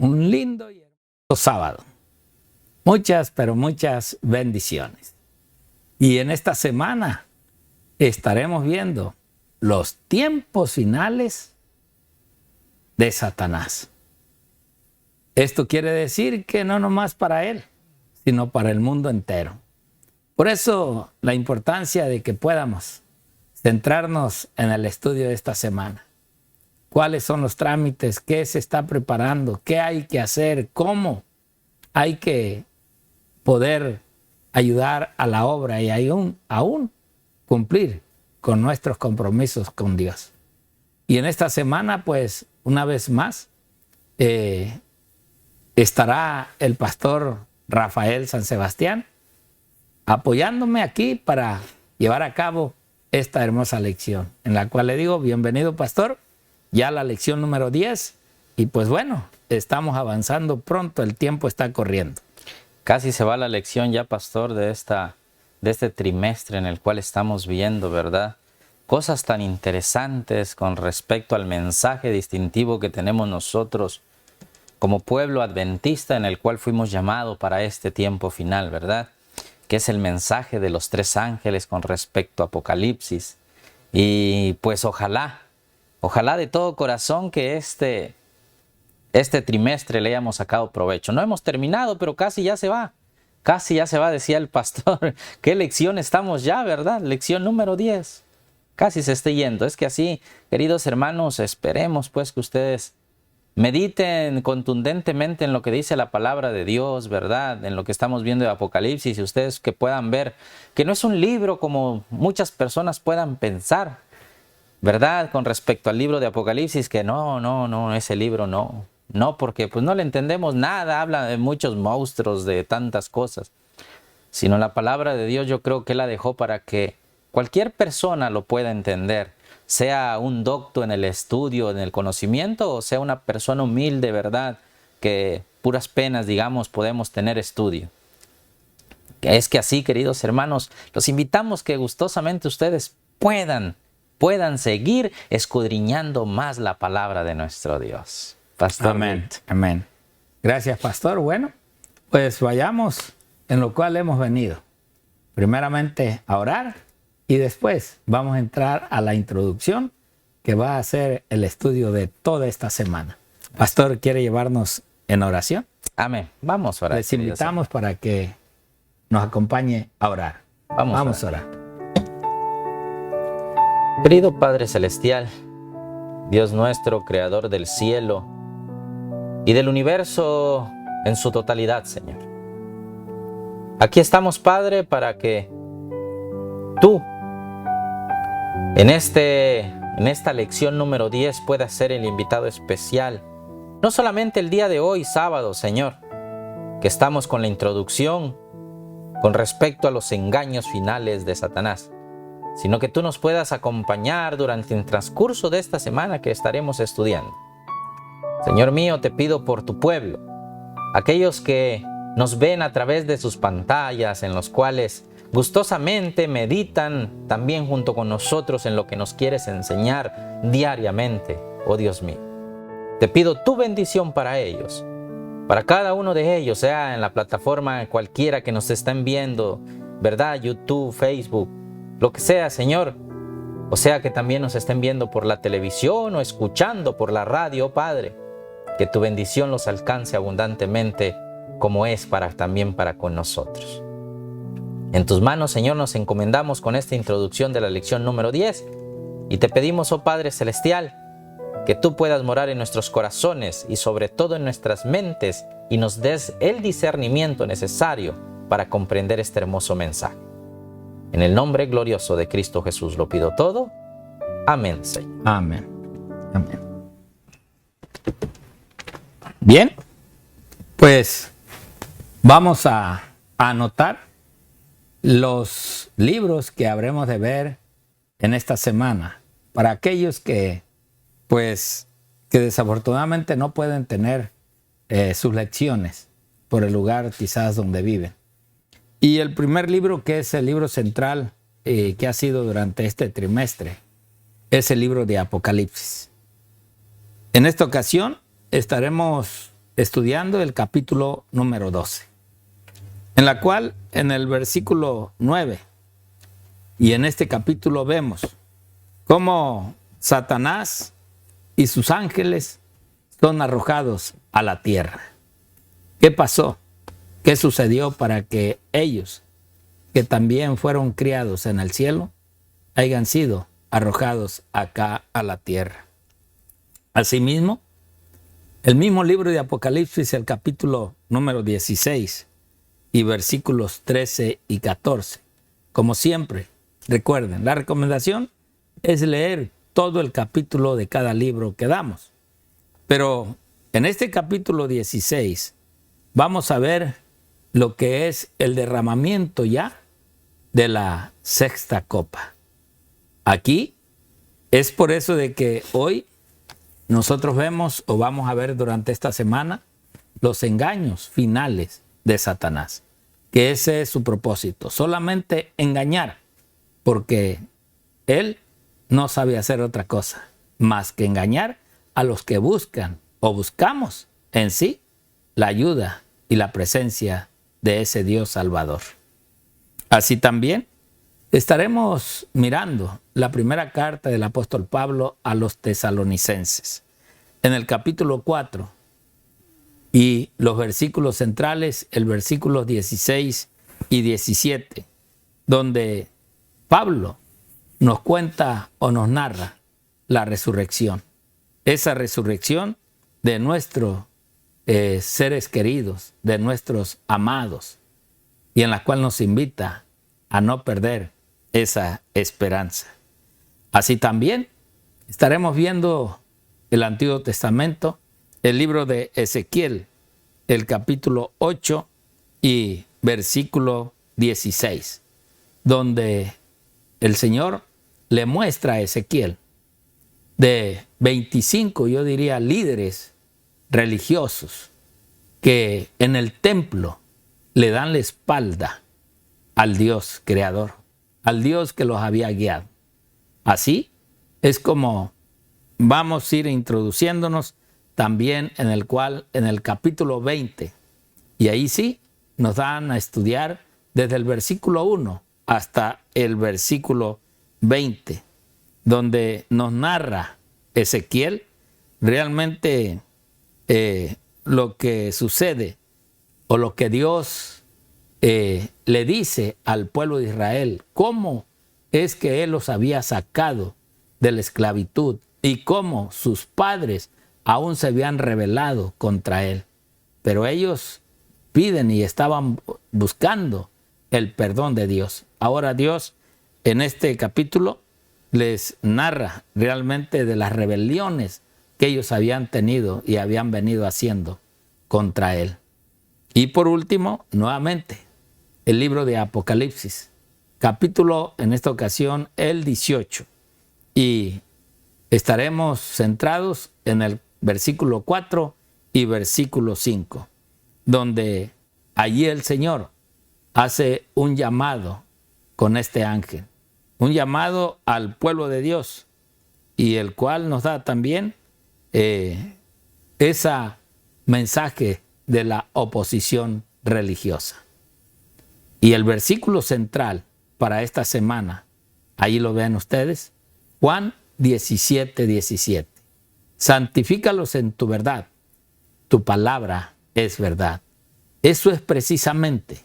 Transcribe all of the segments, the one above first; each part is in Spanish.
un lindo y hermoso sábado. Muchas, pero muchas bendiciones. Y en esta semana estaremos viendo los tiempos finales de Satanás. Esto quiere decir que no nomás para él, sino para el mundo entero. Por eso la importancia de que podamos centrarnos en el estudio de esta semana. ¿Cuáles son los trámites? ¿Qué se está preparando? ¿Qué hay que hacer? ¿Cómo hay que poder ayudar a la obra y aún cumplir con nuestros compromisos con Dios? Y en esta semana, pues, una vez más, estará el pastor Rafael San Sebastián apoyándome aquí para llevar a cabo esta hermosa lección, en la cual le digo, bienvenido pastor, ya la lección número 10, y pues bueno, estamos avanzando pronto, el tiempo está corriendo. Casi se va la lección ya, pastor, de este trimestre en el cual estamos viendo, ¿verdad? Cosas tan interesantes con respecto al mensaje distintivo que tenemos nosotros como pueblo adventista en el cual fuimos llamados para este tiempo final, ¿verdad? Que es el mensaje de los 3 ángeles con respecto a Apocalipsis. Y pues ojalá de todo corazón que este trimestre le hayamos sacado provecho. No hemos terminado, pero casi ya se va. Casi ya se va, decía el pastor. ¿Qué lección estamos ya, verdad? Lección número 10. Casi se esté yendo. Es que así, queridos hermanos, esperemos pues que ustedes mediten contundentemente en lo que dice la palabra de Dios, ¿verdad? En lo que estamos viendo de Apocalipsis, y ustedes que puedan ver que no es un libro como muchas personas puedan pensar, ¿verdad? Con respecto al libro de Apocalipsis, que no, ese libro no. No, porque pues no le entendemos nada, habla de muchos monstruos, de tantas cosas. Sino la palabra de Dios yo creo que la dejó para que cualquier persona lo pueda entender. Sea un docto en el estudio, en el conocimiento, o sea una persona humilde, ¿verdad? Que puras penas, digamos, podemos tener estudio. Es que así, queridos hermanos, los invitamos que gustosamente ustedes puedan seguir escudriñando más la palabra de nuestro Dios. Pastor. Amén, amén. Gracias, pastor. Bueno, pues vayamos en lo cual hemos venido. Primeramente a orar y después vamos a entrar a la introducción que va a ser el estudio de toda esta semana. Pastor, ¿quiere llevarnos en oración? Amén. Vamos a orar. Les invitamos para que nos acompañe a orar. Vamos a orar. Querido Padre Celestial, Dios nuestro, Creador del cielo y del universo en su totalidad, Señor. Aquí estamos, Padre, para que tú, en esta lección número 10, puedas ser el invitado especial. No solamente el día de hoy, sábado, Señor, que estamos con la introducción con respecto a los engaños finales de Satanás, sino que tú nos puedas acompañar durante el transcurso de esta semana que estaremos estudiando. Señor mío, te pido por tu pueblo, aquellos que nos ven a través de sus pantallas, en los cuales gustosamente meditan también junto con nosotros en lo que nos quieres enseñar diariamente, oh Dios mío. Te pido tu bendición para ellos, para cada uno de ellos, sea en la plataforma cualquiera que nos estén viendo, ¿verdad? YouTube, Facebook, lo que sea, Señor. O sea que también nos estén viendo por la televisión o escuchando por la radio, Padre. Que tu bendición los alcance abundantemente como es también para con nosotros. En tus manos, Señor, nos encomendamos con esta introducción de la lección número 10 y te pedimos, oh Padre Celestial, que tú puedas morar en nuestros corazones y sobre todo en nuestras mentes y nos des el discernimiento necesario para comprender este hermoso mensaje. En el nombre glorioso de Cristo Jesús lo pido todo. Amén, Señor. Amén. Amén. Bien, pues vamos a anotar los libros que habremos de ver en esta semana. Para aquellos que desafortunadamente no pueden tener sus lecciones por el lugar quizás donde viven. Y el primer libro, que es el libro central que ha sido durante este trimestre, es el libro de Apocalipsis. En esta ocasión estaremos estudiando el capítulo número 12, en la cual en el versículo 9 y en este capítulo vemos cómo Satanás y sus ángeles son arrojados a la tierra. ¿Qué pasó? ¿Qué sucedió para que ellos, que también fueron criados en el cielo, hayan sido arrojados acá a la tierra? Asimismo, el mismo libro de Apocalipsis, el capítulo número 16 y versículos 13 y 14. Como siempre, recuerden, la recomendación es leer todo el capítulo de cada libro que damos. Pero en este capítulo 16 vamos a ver lo que es el derramamiento ya de la sexta copa. Aquí es por eso de que hoy nosotros vemos o vamos a ver durante esta semana los engaños finales de Satanás, que ese es su propósito, solamente engañar, porque él no sabe hacer otra cosa más que engañar a los que buscan o buscamos en sí la ayuda y la presencia de ese Dios Salvador. Así también estaremos mirando la primera carta del apóstol Pablo a los tesalonicenses, en el capítulo 4, y los versículos centrales, el versículo 16 y 17, donde Pablo nos cuenta o nos narra la resurrección. Esa resurrección de nuestros seres queridos, de nuestros amados, y en la cual nos invita a no perder esa esperanza. Así también estaremos viendo el Antiguo Testamento, el libro de Ezequiel, el capítulo 8 y versículo 16, donde el Señor le muestra a Ezequiel de 25, yo diría, líderes religiosos que en el templo le dan la espalda al Dios creador, al Dios que los había guiado. Así es como vamos a ir introduciéndonos también en el capítulo 20, y ahí sí nos dan a estudiar desde el versículo 1 hasta el versículo 20, donde nos narra Ezequiel realmente lo que sucede o lo que Dios le dice al pueblo de Israel, cómo es que Él los había sacado de la esclavitud y cómo sus padres aún se habían rebelado contra Él. Pero ellos piden y estaban buscando el perdón de Dios. Ahora Dios en este capítulo les narra realmente de las rebeliones que ellos habían tenido y habían venido haciendo contra Él. Y por último, nuevamente, el libro de Apocalipsis, capítulo en esta ocasión el 18. Y estaremos centrados en el versículo 4 y versículo 5, donde allí el Señor hace un llamado con este ángel, un llamado al pueblo de Dios, y el cual nos da también ese mensaje de la oposición religiosa. Y el versículo central para esta semana, ahí lo ven ustedes, Juan 17, 17. Santifícalos en tu verdad, tu palabra es verdad. Eso es precisamente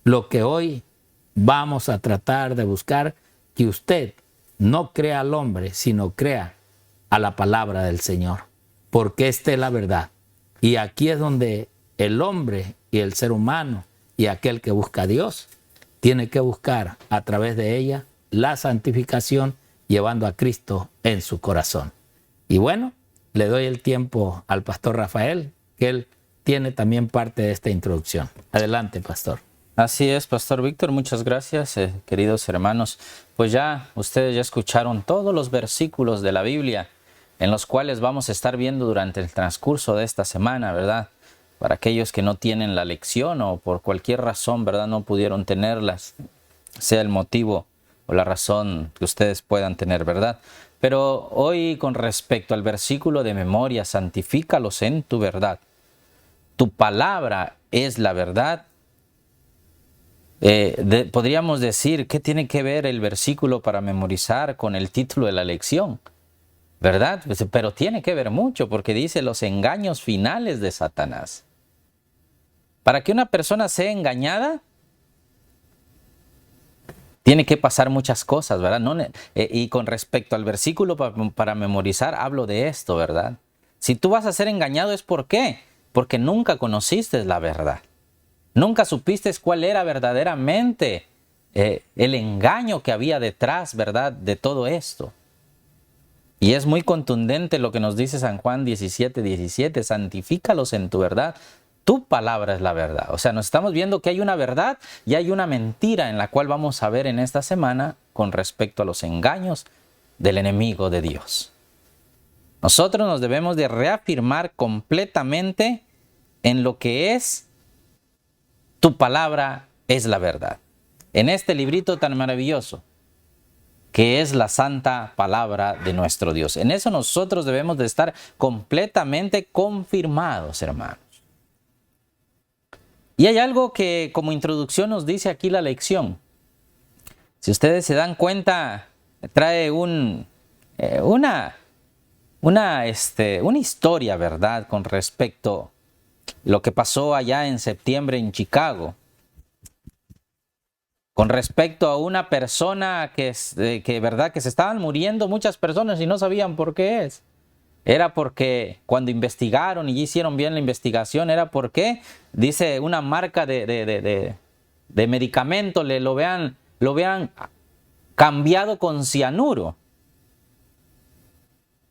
lo que hoy vamos a tratar de buscar, que usted no crea al hombre, sino crea a la palabra del Señor, porque esta es la verdad. Y aquí es donde el hombre y el ser humano y aquel que busca a Dios tiene que buscar a través de ella la santificación, llevando a Cristo en su corazón. Y bueno, le doy el tiempo al pastor Rafael, que él tiene también parte de esta introducción. Adelante, pastor. Así es, Pastor Víctor, muchas gracias, queridos hermanos. Pues ya ustedes ya escucharon todos los versículos de la Biblia en los cuales vamos a estar viendo durante el transcurso de esta semana, ¿verdad? Para aquellos que no tienen la lección o por cualquier razón, ¿verdad?, no pudieron tenerlas, sea el motivo o la razón que ustedes puedan tener, ¿verdad? Pero hoy, con respecto al versículo de memoria, santifícalos en tu verdad. tu palabra es la verdad. Podríamos decir, ¿qué tiene que ver el versículo para memorizar con el título de la lección? ¿Verdad? Pero tiene que ver mucho porque dice los engaños finales de Satanás. Para que una persona sea engañada, tiene que pasar muchas cosas, ¿verdad? Y con respecto al versículo para memorizar, hablo de esto, ¿verdad? Si tú vas a ser engañado, ¿es por qué? Porque nunca conociste la verdad. Nunca supiste cuál era verdaderamente el engaño que había detrás, ¿verdad?, de todo esto. Y es muy contundente lo que nos dice San Juan 17:17, santifícalos en tu verdad. Tu palabra es la verdad. O sea, nos estamos viendo que hay una verdad y hay una mentira en la cual vamos a ver en esta semana con respecto a los engaños del enemigo de Dios. Nosotros nos debemos de reafirmar completamente en lo que es tu palabra es la verdad. En este librito tan maravilloso que es la santa palabra de nuestro Dios. En eso nosotros debemos de estar completamente confirmados, hermanos. Y hay algo que como introducción nos dice aquí la lección. Si ustedes se dan cuenta, trae una historia, ¿verdad?, con respecto a lo que pasó allá en septiembre en Chicago. Con respecto a una persona ¿verdad?, que se estaban muriendo muchas personas y no sabían por qué es. Era porque cuando investigaron y hicieron bien la investigación, era porque, dice, una marca de medicamento lo habían cambiado con cianuro.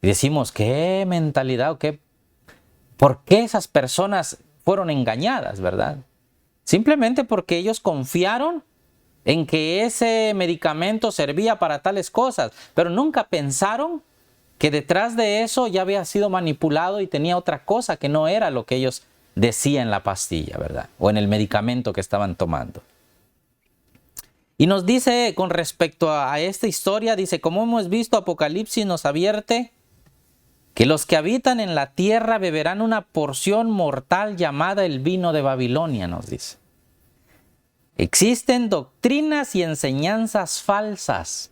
Y decimos, ¿qué mentalidad o qué? ¿Por qué esas personas fueron engañadas, verdad? Simplemente porque ellos confiaron en que ese medicamento servía para tales cosas, pero nunca pensaron que detrás de eso ya había sido manipulado y tenía otra cosa que no era lo que ellos decían en la pastilla, ¿verdad? O en el medicamento que estaban tomando. Y nos dice con respecto a esta historia, dice, como hemos visto, Apocalipsis nos advierte que los que habitan en la tierra beberán una porción mortal llamada el vino de Babilonia, nos dice. Existen doctrinas y enseñanzas falsas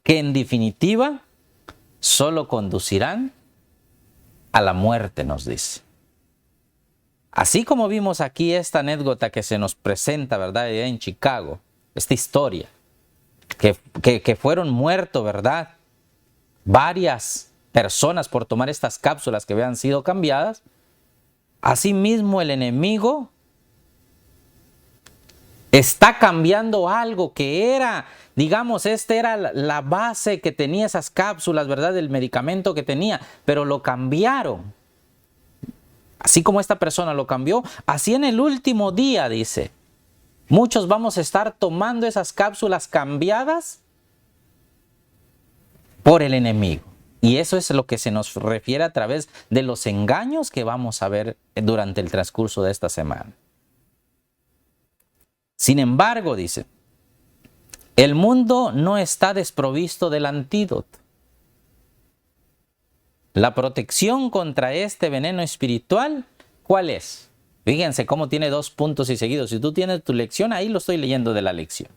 que en definitiva solo conducirán a la muerte, nos dice. Así como vimos aquí esta anécdota que se nos presenta, ¿verdad?, en Chicago, esta historia, que fueron muertos, ¿verdad?, varias personas por tomar estas cápsulas que habían sido cambiadas. Asimismo, el enemigo está cambiando algo que era, digamos, esta era la base que tenía esas cápsulas, ¿verdad?, del medicamento que tenía, pero lo cambiaron. Así como esta persona lo cambió, así en el último día, dice, muchos vamos a estar tomando esas cápsulas cambiadas por el enemigo. Y eso es lo que se nos refiere a través de los engaños que vamos a ver durante el transcurso de esta semana. Sin embargo, dice, el mundo no está desprovisto del antídoto. La protección contra este veneno espiritual, ¿cuál es? Fíjense cómo tiene 2 puntos y seguidos. Si tú tienes tu lección, ahí lo estoy leyendo de la lección.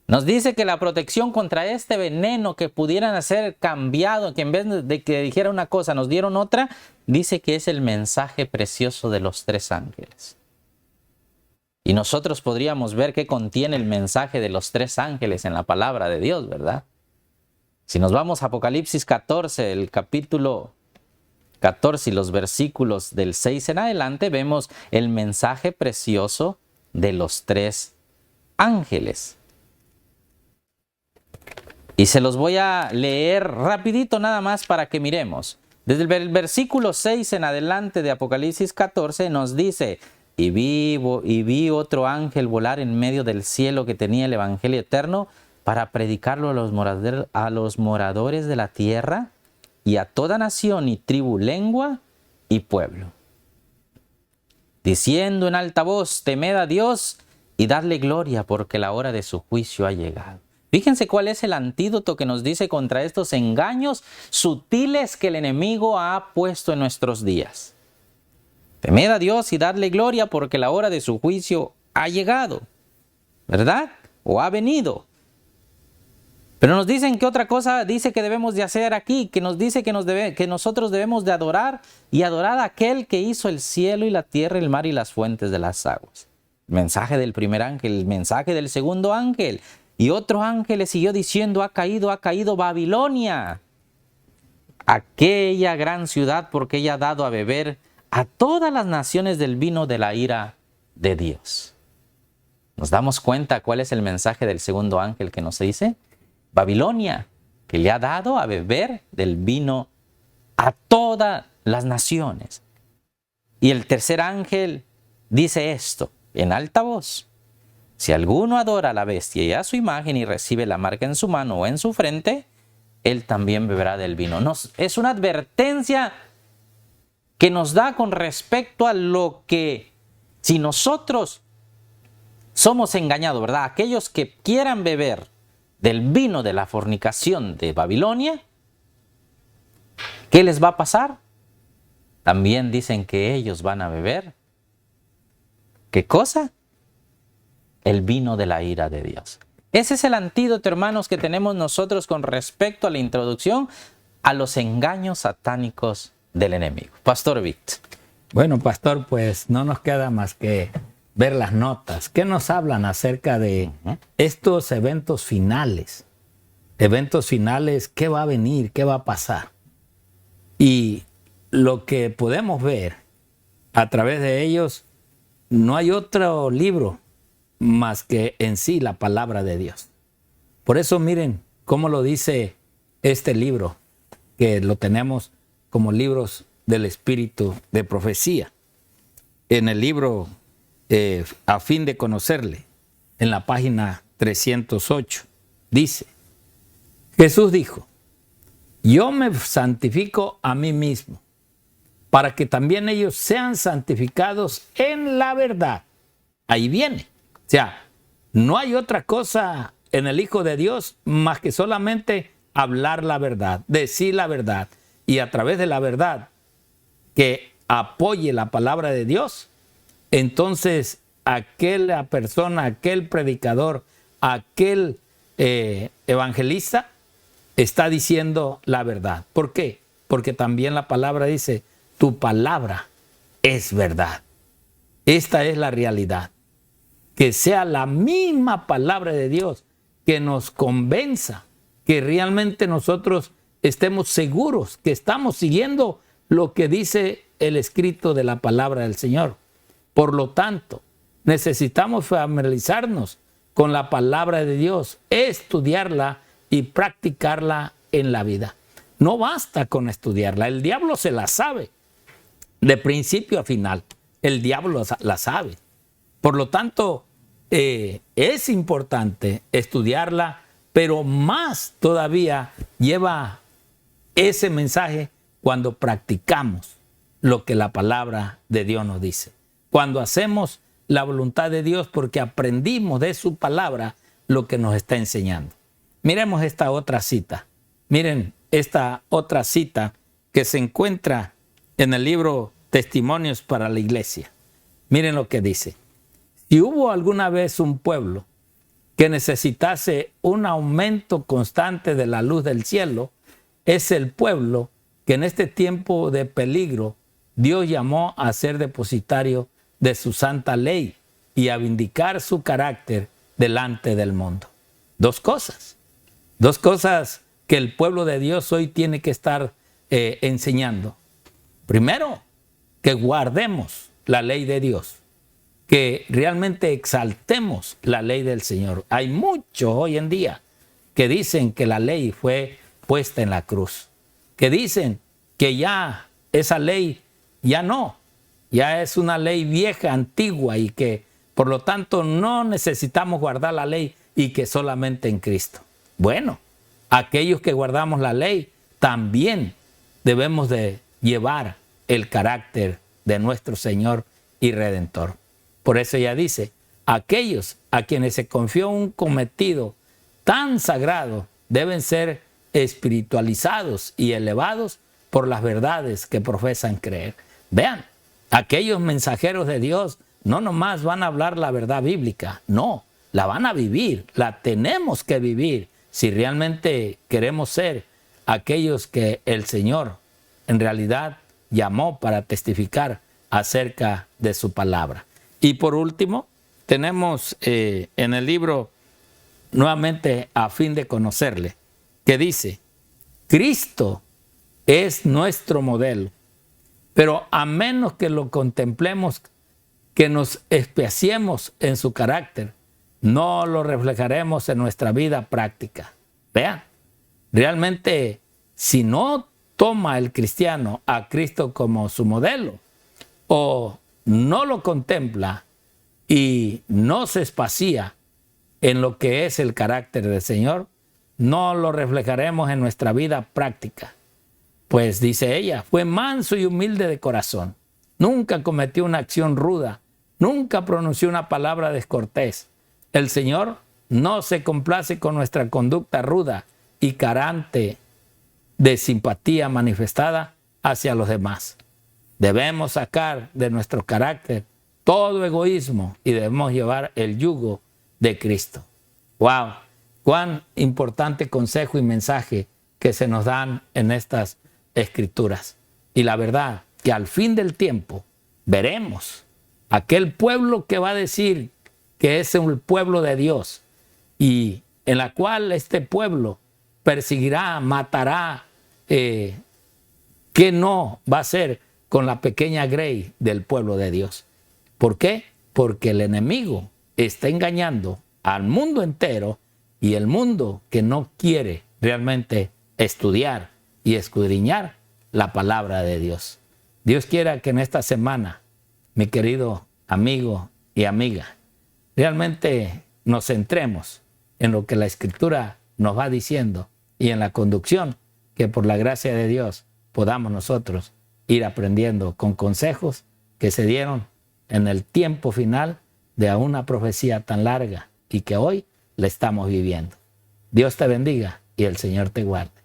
Nos dice que la protección contra este veneno que pudieran ser cambiado, que en vez de que dijera una cosa nos dieron otra, dice que es el mensaje precioso de los 3 ángeles. Y nosotros podríamos ver qué contiene el mensaje de los 3 ángeles en la palabra de Dios, ¿verdad? Si nos vamos a Apocalipsis 14, el capítulo 14 y los versículos del 6 en adelante, vemos el mensaje precioso de los 3 ángeles. Y se los voy a leer rapidito nada más para que miremos. Desde el versículo 6 en adelante de Apocalipsis 14 nos dice, y vi otro ángel volar en medio del cielo que tenía el evangelio eterno para predicarlo a los moradores de la tierra y a toda nación y tribu, lengua y pueblo. Diciendo en alta voz, temed a Dios y dadle gloria porque la hora de su juicio ha llegado. Fíjense cuál es el antídoto que nos dice contra estos engaños sutiles que el enemigo ha puesto en nuestros días. Temed a Dios y dadle gloria porque la hora de su juicio ha llegado, ¿verdad? O ha venido. Pero nos dicen que otra cosa dice que debemos de hacer aquí, que nos dice que nosotros debemos de adorar y adorar a aquel que hizo el cielo y la tierra, el mar y las fuentes de las aguas. El mensaje del primer ángel, el mensaje del segundo ángel. Y otro ángel le siguió diciendo, ha caído Babilonia, aquella gran ciudad, porque ella ha dado a beber a todas las naciones del vino de la ira de Dios. ¿Nos damos cuenta cuál es el mensaje del segundo ángel que nos dice? Babilonia, que le ha dado a beber del vino a todas las naciones. Y el tercer ángel dice esto en alta voz: si alguno adora a la bestia y a su imagen y recibe la marca en su mano o en su frente, él también beberá del vino. Es una advertencia que nos da con respecto a lo que, si nosotros somos engañados, ¿verdad? Aquellos que quieran beber del vino de la fornicación de Babilonia, ¿qué les va a pasar? También dicen que ellos van a beber, ¿qué cosa? El vino de la ira de Dios. Ese es el antídoto, hermanos, que tenemos nosotros con respecto a la introducción a los engaños satánicos del enemigo. Pastor Víctor. Bueno, pastor, pues no nos queda más que ver las notas. ¿Qué nos hablan acerca de estos eventos finales? Eventos finales, ¿qué va a venir? ¿Qué va a pasar? Y lo que podemos ver a través de ellos, no hay otro libro más que en sí la palabra de Dios. Por eso miren cómo lo dice este libro, que lo tenemos como libros del espíritu de profecía. En el libro A fin de conocerle, en la página 308, dice: Jesús dijo, yo me santifico a mí mismo, para que también ellos sean santificados en la verdad. Ahí viene. O sea, no hay otra cosa en el Hijo de Dios más que solamente hablar la verdad, decir la verdad, y a través de la verdad que apoye la palabra de Dios, entonces aquella persona, aquel predicador, aquel evangelista está diciendo la verdad. ¿Por qué? Porque también la palabra dice, tu palabra es verdad. Esta es la realidad. Que sea la misma palabra de Dios que nos convenza, que realmente nosotros estemos seguros que estamos siguiendo lo que dice el escrito de la palabra del Señor. Por lo tanto, necesitamos familiarizarnos con la palabra de Dios, estudiarla y practicarla en la vida. No basta con estudiarla, el diablo se la sabe, de principio a final, el diablo la sabe. Por lo tanto, es importante estudiarla, pero más todavía lleva ese mensaje cuando practicamos lo que la palabra de Dios nos dice. Cuando hacemos la voluntad de Dios porque aprendimos de su palabra lo que nos está enseñando. Miremos esta otra cita. Miren esta otra cita que se encuentra en el libro Testimonios para la Iglesia. Miren lo que dice. Si hubo alguna vez un pueblo que necesitase un aumento constante de la luz del cielo, es el pueblo que en este tiempo de peligro Dios llamó a ser depositario de su santa ley y a vindicar su carácter delante del mundo. Dos cosas que el pueblo de Dios hoy tiene que estar enseñando. Primero, que guardemos la ley de Dios, que realmente exaltemos la ley del Señor. Hay muchos hoy en día que dicen que la ley fue puesta en la cruz, que dicen que ya esa ley ya no, ya es una ley vieja, antigua, y que por lo tanto no necesitamos guardar la ley y que solamente en Cristo. Bueno, aquellos que guardamos la ley también debemos de llevar el carácter de nuestro Señor y Redentor. Por eso ella dice, aquellos a quienes se confió un cometido tan sagrado deben ser espiritualizados y elevados por las verdades que profesan creer. Vean, Aquellos mensajeros de Dios no nomás van a hablar la verdad bíblica, no, la van a vivir, la tenemos que vivir si realmente queremos ser aquellos que el Señor en realidad llamó para testificar acerca de su palabra. Y por último, tenemos en el libro, nuevamente a fin de conocerle, que dice, Cristo es nuestro modelo, pero a menos que lo contemplemos, que nos especiemos en su carácter, no lo reflejaremos en nuestra vida práctica. Vean, realmente si no toma el cristiano a Cristo como su modelo o no lo contempla y no se espacía en lo que es el carácter del Señor, no lo reflejaremos en nuestra vida práctica. Pues dice ella, fue manso y humilde de corazón, nunca cometió una acción ruda, nunca pronunció una palabra descortés. El Señor no se complace con nuestra conducta ruda y carente de simpatía manifestada hacia los demás. Debemos sacar de nuestro carácter todo egoísmo y debemos llevar el yugo de Cristo. ¡Wow! Cuán importante consejo y mensaje que se nos dan en estas escrituras. Y la verdad que al fin del tiempo veremos aquel pueblo que va a decir que es el pueblo de Dios y en la cual este pueblo perseguirá, matará, ¿qué no va a hacer con la pequeña grey del pueblo de Dios? ¿Por qué? Porque el enemigo está engañando al mundo entero y el mundo que no quiere realmente estudiar y escudriñar la palabra de Dios. Dios quiera que en esta semana, mi querido amigo y amiga, realmente nos centremos en lo que la Escritura nos va diciendo y en la conducción que por la gracia de Dios podamos nosotros ir aprendiendo con consejos que se dieron en el tiempo final de una profecía tan larga y que hoy la estamos viviendo. Dios te bendiga y el Señor te guarde.